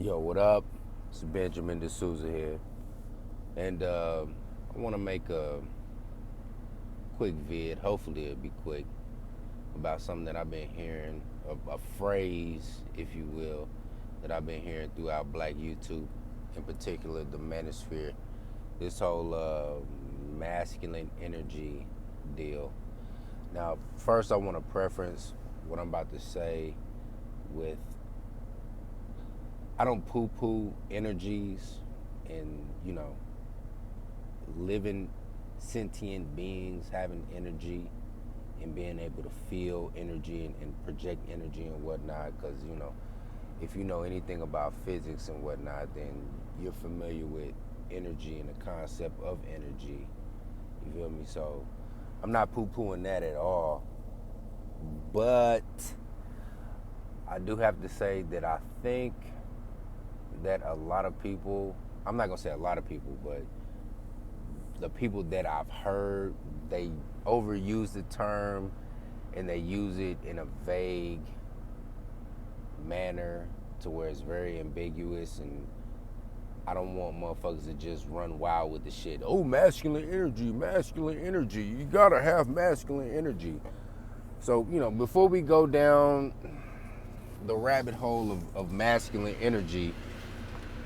Yo, what up? It's Benjamin D'Souza here. And I want to make a quick vid, hopefully it'll be quick, about something that I've been hearing, a phrase, if you will, that I've been hearing throughout Black YouTube, in particular the manosphere. This whole masculine energy deal. Now, first I want to preference what I'm about to say with I don't poo poo energies and, living sentient beings having energy and being able to feel energy and project energy and whatnot. Because, if you know anything about physics and whatnot, then you're familiar with energy and the concept of energy. You feel me? So I'm not poo pooing that at all. But I do have to say that I think that a lot of people, I'm not gonna say a lot of people, but the people that I've heard, they overuse the term and they use it in a vague manner to where it's very ambiguous, and I don't want motherfuckers to just run wild with the shit. Oh, masculine energy, masculine energy. You gotta have masculine energy. So, before we go down the rabbit hole of masculine energy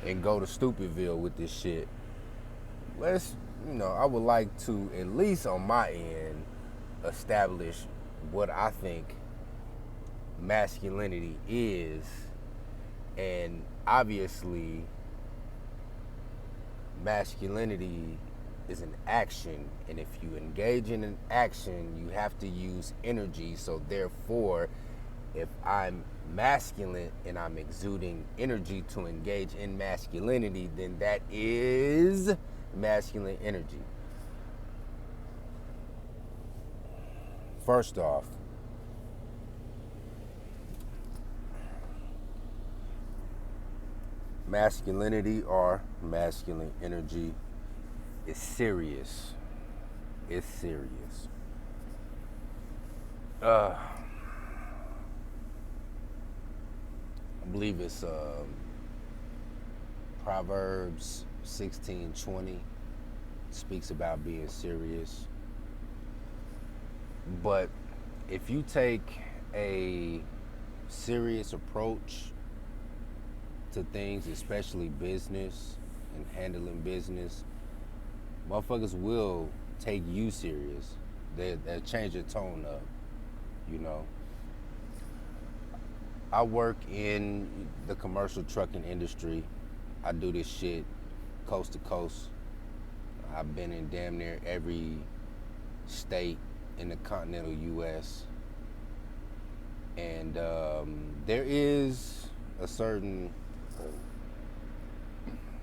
and go to Stupidville with this shit, I would like to, at least on my end, establish what I think masculinity is. And obviously, masculinity is an action, and if you engage in an action, you have to use energy. So therefore, if I'm masculine and I'm exuding energy to engage in masculinity, then that is masculine energy. First off, masculinity or masculine energy is serious. It's serious. I believe it's Proverbs 16:20 speaks about being serious. But if you take a serious approach to things, especially business and handling business, motherfuckers will take you serious. They'll change their tone up, you know. I work in the commercial trucking industry. I do this shit coast to coast. I've been in damn near every state in the continental U.S. And there is a certain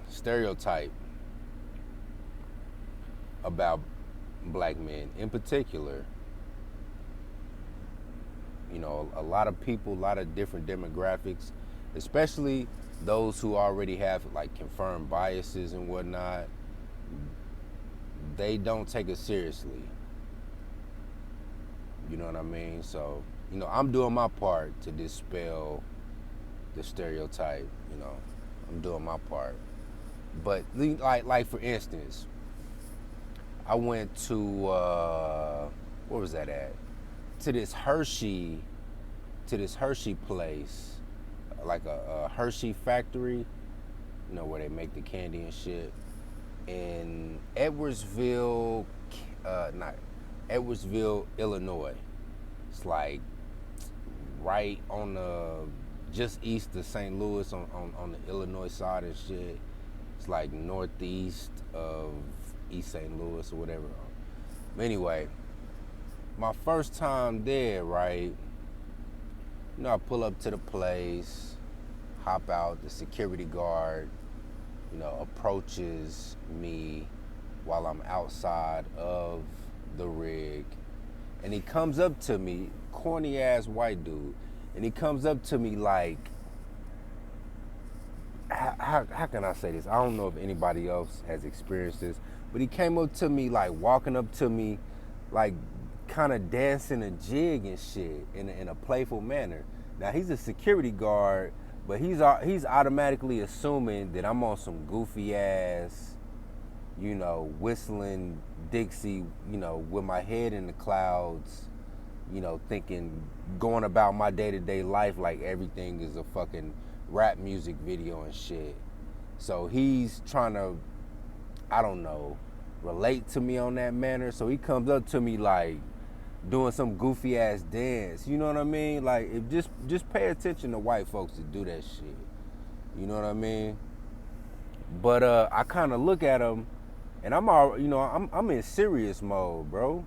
stereotype about black men in particular. You know, a lot of people, a lot of different demographics, especially those who already have like confirmed biases and whatnot, they don't take it seriously. You know what I mean? So, I'm doing my part to dispel the stereotype, I'm doing my part. But like for instance, I went to where was that at? To this Hershey place, like a Hershey factory, where they make the candy and shit, in Edwardsville, Illinois. It's like right on the just east of St. Louis on the Illinois side and shit. It's like northeast of East St. Louis or whatever. Anyway, my first time there, right? I pull up to the place, hop out, the security guard, approaches me while I'm outside of the rig. And he comes up to me, corny ass white dude, and he comes up to me like, how can I say this? I don't know if anybody else has experienced this, but he came up to me like walking up to me like kind of dancing a jig and shit in a playful manner. Now he's a security guard, But he's automatically assuming that I'm on some goofy ass, whistling Dixie, with my head in the clouds, thinking, going about my day-to-day life like everything is a fucking rap music video and shit. So he's trying to, I don't know, relate to me on that manner. So he comes up to me like doing some goofy ass dance. You know what I mean? Like, if just pay attention to white folks that do that shit. You know what I mean? But I kind of look at him, and I'm in serious mode, bro.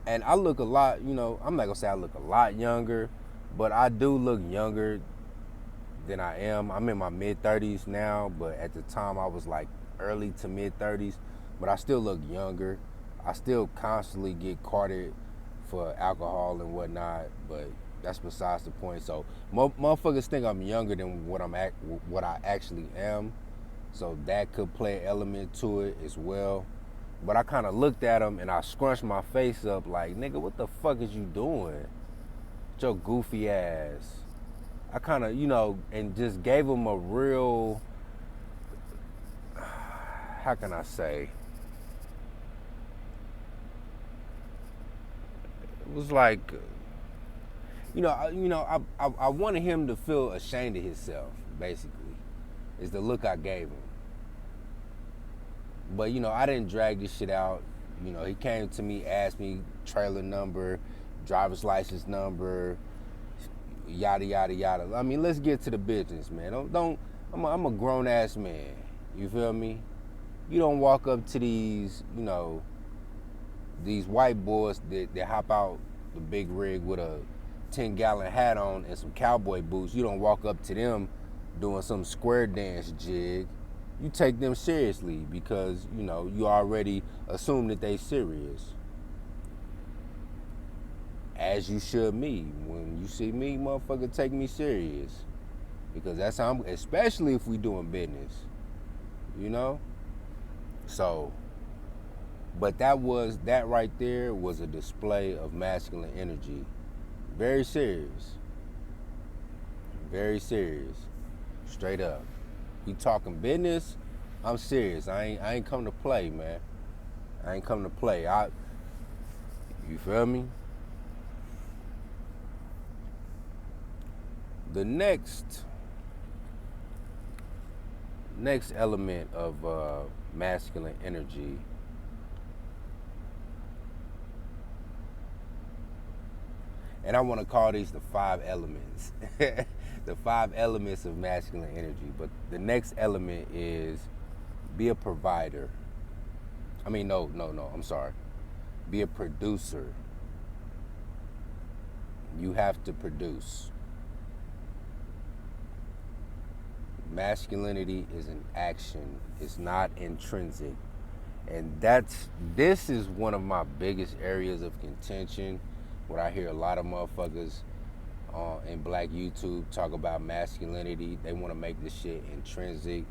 And I look a lot, I'm not gonna say I look a lot younger, but I do look younger than I am. I'm in my mid-30s now, but at the time I was like early to mid-30s, but I still look younger. I still constantly get carded for alcohol and whatnot, but that's besides the point. So motherfuckers think I'm younger than what I actually am, so that could play an element to it as well. But I kind of looked at him and I scrunched my face up like, nigga, what the fuck is you doing? With your goofy ass. I kind of, and just gave him a real, how can I say? It was like, I wanted him to feel ashamed of himself, basically, is the look I gave him. But, I didn't drag this shit out. He came to me, asked me trailer number, driver's license number, yada, yada, yada. I mean, let's get to the business, man. I'm a grown-ass man. You feel me? You don't walk up to these white boys that hop out the big rig with a 10-gallon hat on and some cowboy boots. You don't walk up to them doing some square dance jig. You take them seriously because, you already assume that they serious. As you should me. When you see me, motherfucker, take me serious. Because that's how especially if we doing business. So, but that right there was a display of masculine energy. Very serious. Very serious. Straight up. We talking business, I'm serious. I ain't come to play, man. I ain't come to play. You feel me? The next element of masculine energy and I want to call these the 5 elements. The 5 elements of masculine energy. But the next element is be a provider. I mean, no, I'm sorry. Be a producer. You have to produce. Masculinity is an action. It's not intrinsic. And this is one of my biggest areas of contention. What I hear a lot of motherfuckers in black YouTube talk about masculinity. They want to make this shit intrinsic,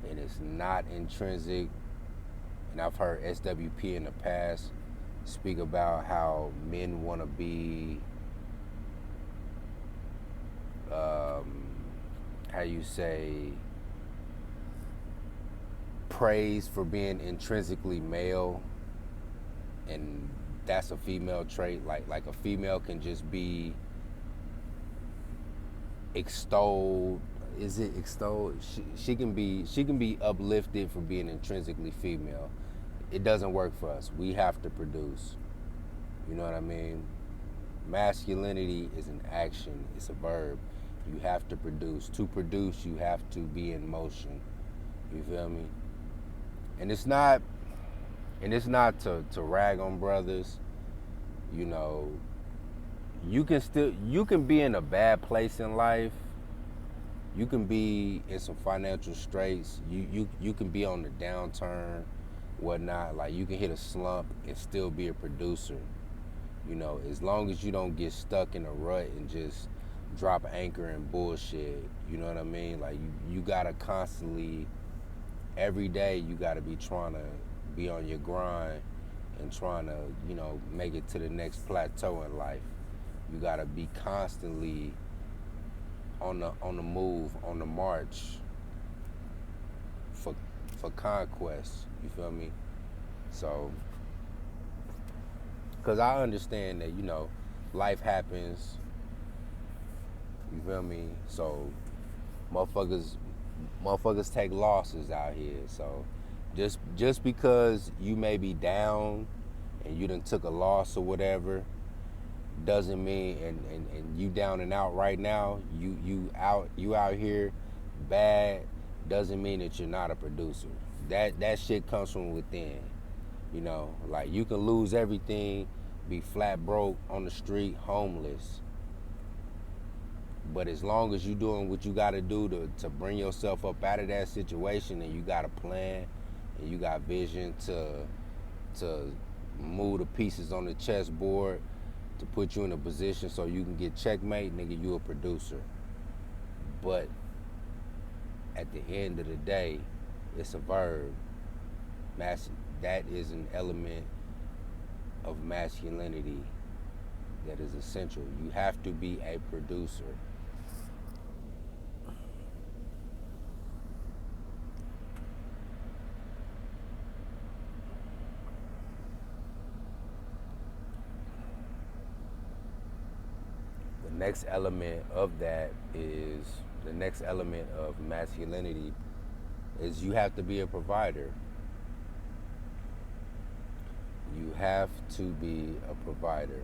and it's not intrinsic. And I've heard SWP in the past speak about how men want to be, praised for being intrinsically male, and that's a female trait. Like a female can just be extolled. Is it extolled? She can be uplifted for being intrinsically female. It doesn't work for us. We have to produce. You know what I mean? Masculinity is an action. It's a verb. You have to produce. To produce, you have to be in motion. You feel me? And it's not to rag on brothers. You can be in a bad place in life. You can be in some financial straits. You can be on the downturn, whatnot. Like, you can hit a slump and still be a producer. As long as you don't get stuck in a rut and just drop anchor and bullshit. You know what I mean? Like, you gotta constantly, every day, you gotta be trying to be on your grind and trying to, make it to the next plateau in life. You gotta be constantly on the move, on the march for for conquest. You feel me? So, cause I understand that life happens. You feel me? So, motherfuckers, motherfuckers take losses out here. So, just because you may be down and you done took a loss or whatever, doesn't mean and you down and out right now, you out here bad, doesn't mean that you're not a producer. That shit comes from within. Like you can lose everything, be flat broke on the street, homeless. But as long as you doing what you gotta do to bring yourself up out of that situation, and you got a plan and you got vision to move the pieces on the chessboard to put you in a position so you can get checkmate, nigga, you a producer. But at the end of the day, it's a verb. That is an element of masculinity that is essential. You have to be a producer. The next element of that is the next element of masculinity is you have to be a provider. You have to be a provider.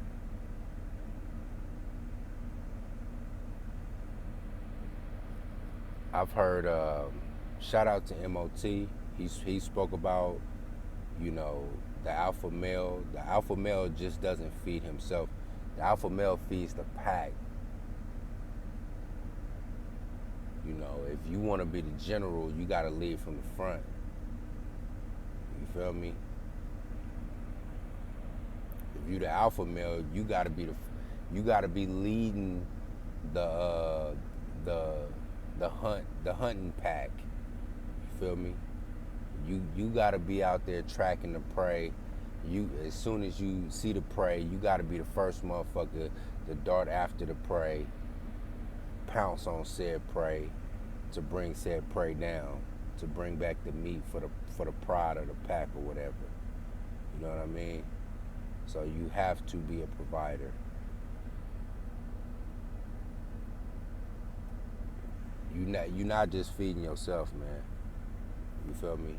I've heard, shout out to MOT. He spoke about, you know, the alpha male. The alpha male just doesn't feed himself. The alpha male feeds the pack. If you want to be the general, you got to lead from the front. You feel me? If you the alpha male, you got to be leading the the the hunting pack. You feel me? You got to be out there tracking the prey. As soon as you see the prey, you got to be the first motherfucker to dart after the prey, pounce on said prey, to bring said prey down, to bring back the meat for the pride of the pack or whatever. You know what I mean? So you have to be a provider. You're not just feeding yourself, man. You feel me?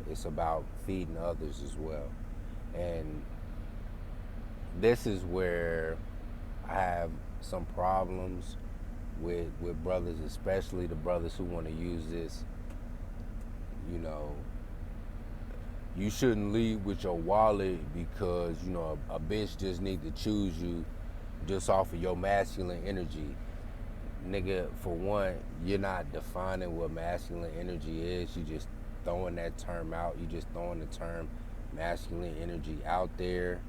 It's about feeding others as well. And this is where I have some problems with brothers, especially the brothers who want to use this. You know, you shouldn't lead with your wallet because a bitch just need to choose you just off of your masculine energy. Nigga, for one, you're not defining what masculine energy is. You just throwing that term out. You just throwing the term masculine energy out there,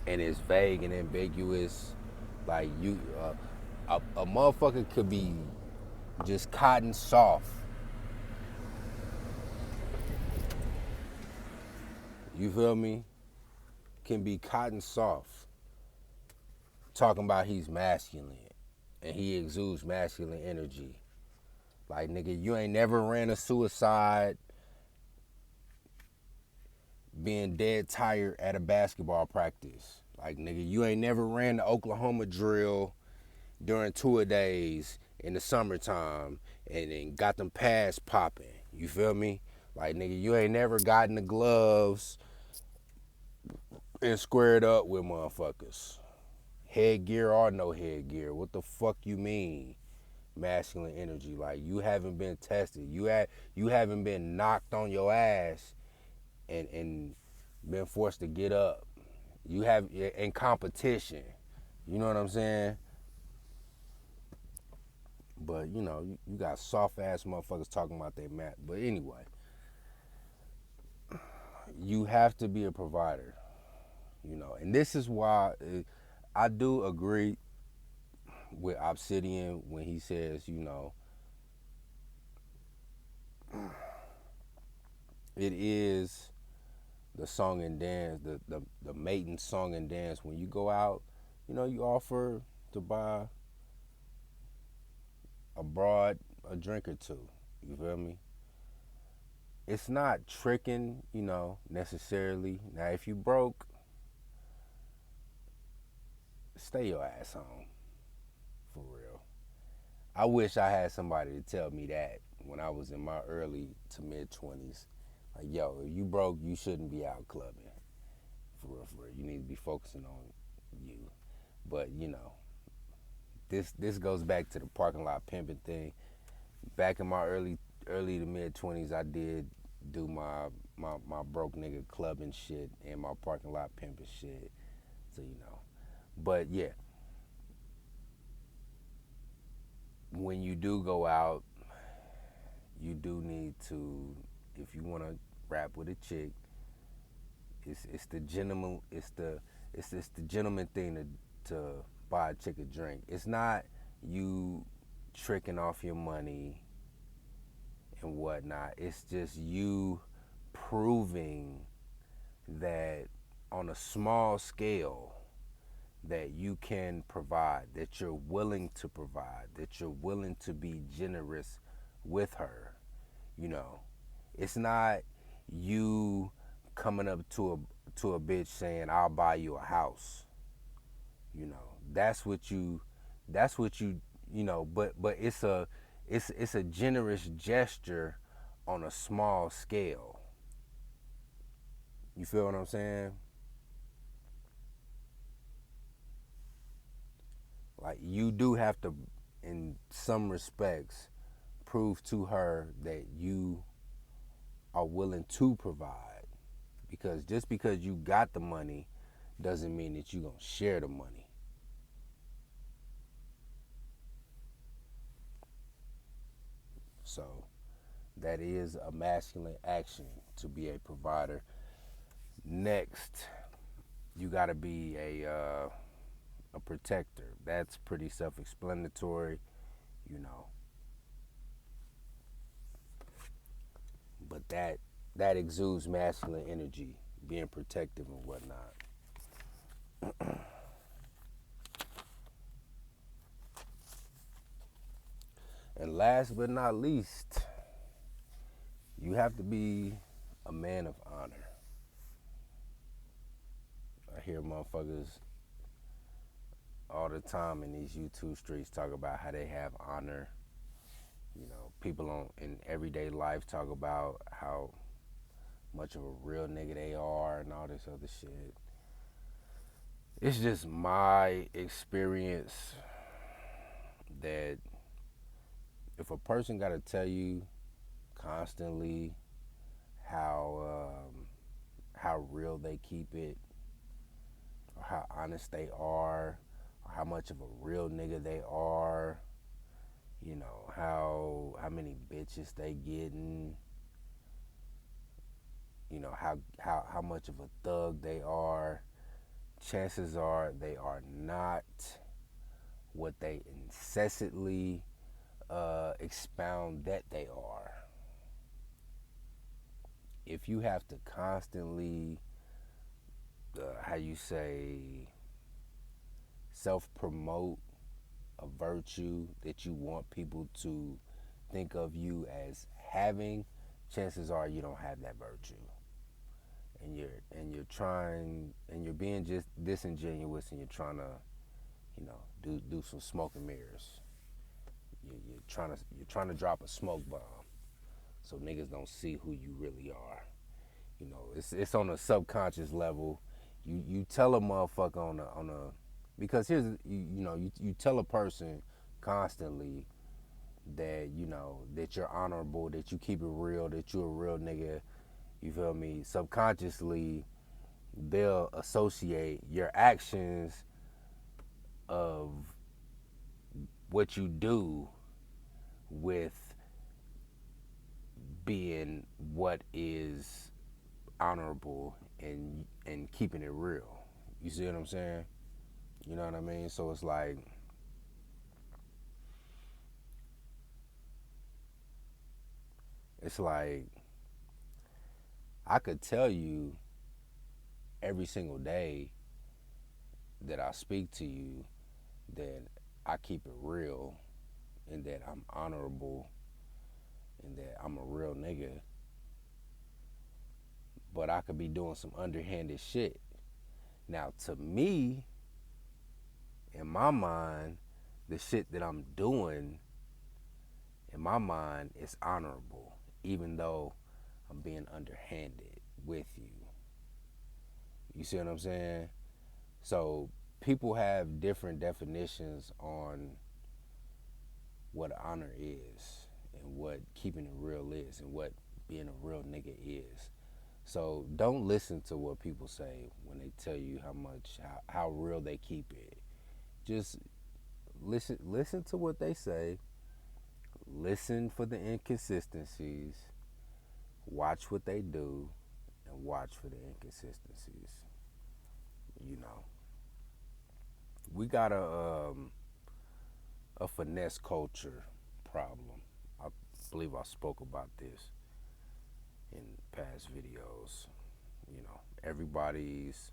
and it's vague and ambiguous. Like a motherfucker could be just cotton soft. You feel me? Can be cotton soft, talking about he's masculine and he exudes masculine energy. Like, nigga, you ain't never ran a suicide being dead tired at a basketball practice. Like, nigga, you ain't never ran the Oklahoma drill during tour days in the summertime and got them pads popping. You feel me? Like, nigga, you ain't never gotten the gloves and squared up with motherfuckers. Headgear or no headgear. What the fuck you mean? Masculine energy. Like, you haven't been tested. You haven't been knocked on your ass and been forced to get up. You have in competition. You know what I'm saying? But you got soft ass motherfuckers talking about their mat. But anyway, you have to be a provider. And this is why I do agree with Obsidian when he says, it is the song and dance, the mating song and dance. When you go out, you offer to buy a broad a drink or two. You feel me? It's not tricking, necessarily. Now, if you broke, stay your ass home, for real. I wish I had somebody to tell me that when I was in my early to mid 20s. Like, yo, if you broke, you shouldn't be out clubbing. For real, for real. You need to be focusing on you. But, this goes back to the parking lot pimping thing. Back in my early to mid 20s, I did do my broke nigga clubbing shit and my parking lot pimping shit. So, But yeah, when you do go out, you do need to, if you want to rap with a chick, it's the gentleman it's the gentleman thing to buy a chick a drink. It's not you tricking off your money and whatnot. It's just you proving that on a small scale that you can provide, that you're willing to provide, that you're willing to be generous with her. You know, it's not you coming up to a bitch saying I'll buy you a house. You know, that's what you but it's a generous gesture on a small scale. You feel what I'm saying? Like, you do have to, in some respects, prove to her that you are willing to provide. Because just because you got the money doesn't mean that you're going to share the money. So that is a masculine action to be a provider. Next, you got to be a protector. That's pretty self-explanatory, you know. But that exudes masculine energy, being protective and whatnot. And last but not least, you have to be a man of honor. I hear motherfuckers all the time in these YouTube streets talk about how they have honor. You know, people in everyday life talk about how much of a real nigga they are and all this other shit. It's just my experience that if a person got to tell you constantly how real they keep it, or how honest they are, or how much of a real nigga they are, how many bitches they getting, how much of a thug they are, chances are they are not what they incessantly expound that they are. If you have to constantly, how you say, self-promote a virtue that you want people to think of you as having, chances are you don't have that virtue. And you're trying, and you're being just disingenuous, and you're trying to, do some smoke and mirrors. You're trying to drop a smoke bomb so niggas don't see who you really are. It's on a subconscious level. You tell a motherfucker on a because here's you tell a person constantly that that you're honorable, that you keep it real, that you're a real nigga. You feel me? Subconsciously, they'll associate your actions of what you do with being what is honorable and keeping it real. You see what I'm saying? You know what I mean? So it's like I could tell you every single day that I speak to you, that I keep it real and that I'm honorable and that I'm a real nigga, but I could be doing some underhanded shit. Now, to me, in my mind, the shit that I'm doing, in my mind, is honorable, even though I'm being underhanded with you. You see what I'm saying? So people have different definitions on what honor is and what keeping it real is and what being a real nigga is. So don't listen to what people say when they tell you how real they keep it. Just listen to what they say. Listen for the inconsistencies. Watch what they do and watch for the inconsistencies. You know, we got a finesse culture problem. I believe I spoke about this in past videos. You know, everybody's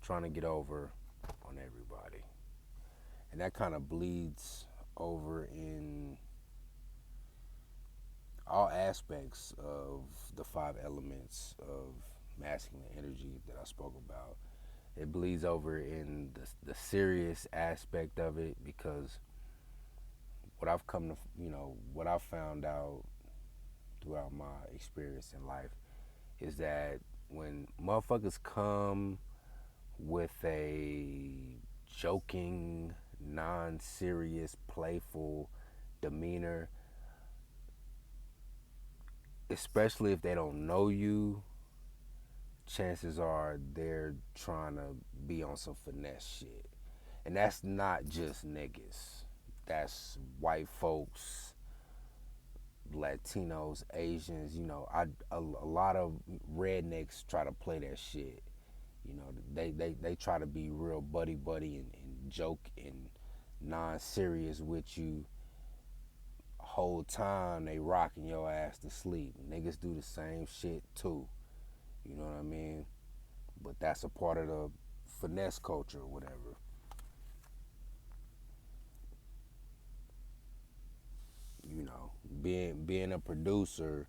trying to get over on everybody. And that kind of bleeds over in all aspects of the five elements of masculine energy that I spoke about. It bleeds over in the serious aspect of it because what I've come to, what I've found out throughout my experience in life is that when motherfuckers come with a joking, non-serious, playful demeanor, especially if they don't know you, chances are they're trying to be on some finesse shit. And that's not just niggas. That's white folks, Latinos, Asians. A lot of rednecks try to play that shit. They try to be real buddy and joke and non-serious with you. Whole time they rocking your ass to sleep. Niggas do the same shit too. You know what I mean? But that's a part of the finesse culture or whatever. Being a producer,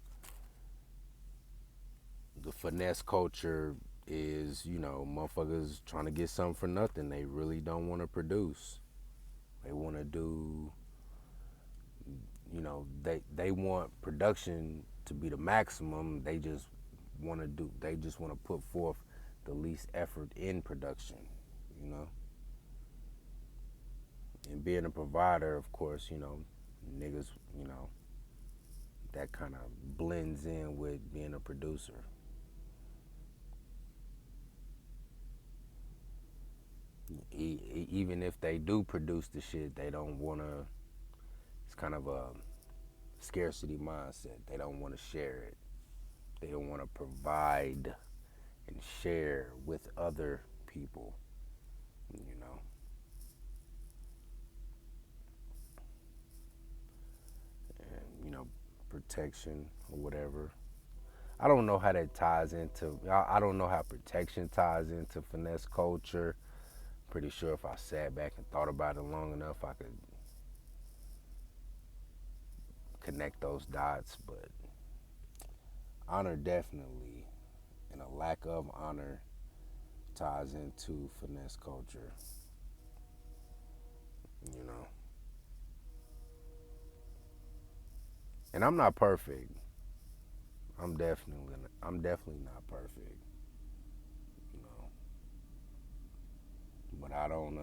the finesse culture is, motherfuckers trying to get something for nothing. They really don't want to produce. They want to do, they want production to be the maximum. They just want to put forth the least effort in production, you know. And being a provider, of course, niggas, that kind of blends in with being a producer. Even if they do produce the shit, they don't want to. It's kind of a scarcity mindset. They don't want to share it. They don't want to provide and share with other people, you know. And, protection or whatever. I don't know how that ties into, I don't know how protection ties into finesse culture. Pretty sure if I sat back and thought about it long enough, I could connect those dots. But honor definitely, and a lack of honor ties into finesse culture, you know. And I'm not perfect. I'm definitely not perfect, you know. But I don't.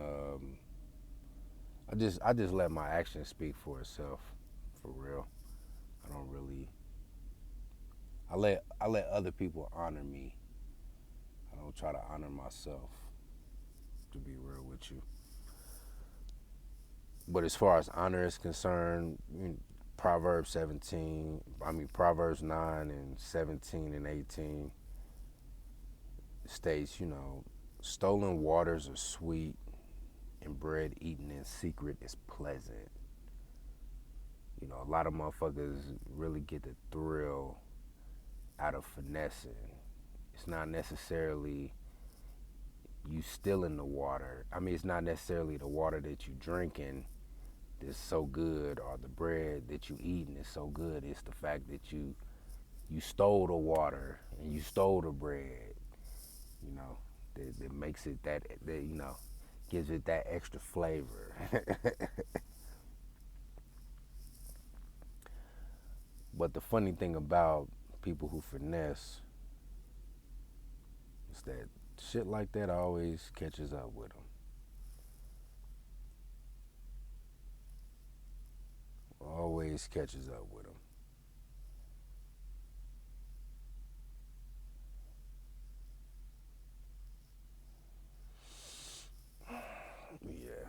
I just let my actions speak for itself, for real. I don't really. I let other people honor me. I don't try to honor myself. To be real with you. But as far as honor is concerned, Proverbs 17, Proverbs 9 and 17 and 18 states, stolen waters are sweet and bread eaten in secret is pleasant. A lot of motherfuckers really get the thrill out of finessing. It's not necessarily you still in the water. I mean, it's not necessarily the water that you drinking that's so good, or the bread that you eating is so good. It's the fact that you stole the water and you stole the bread. You know, that makes it that gives it that extra flavor. But the funny thing about people who finesse is that shit like that always catches up with them. Always catches up with them. Yeah,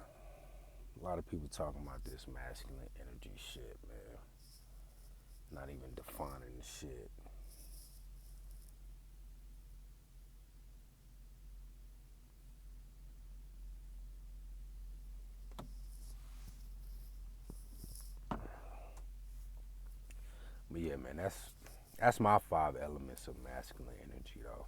a lot of people talking about this masculine energy shit, man. Not even defining the shit. But yeah, man, that's my 5 elements of masculine energy, though.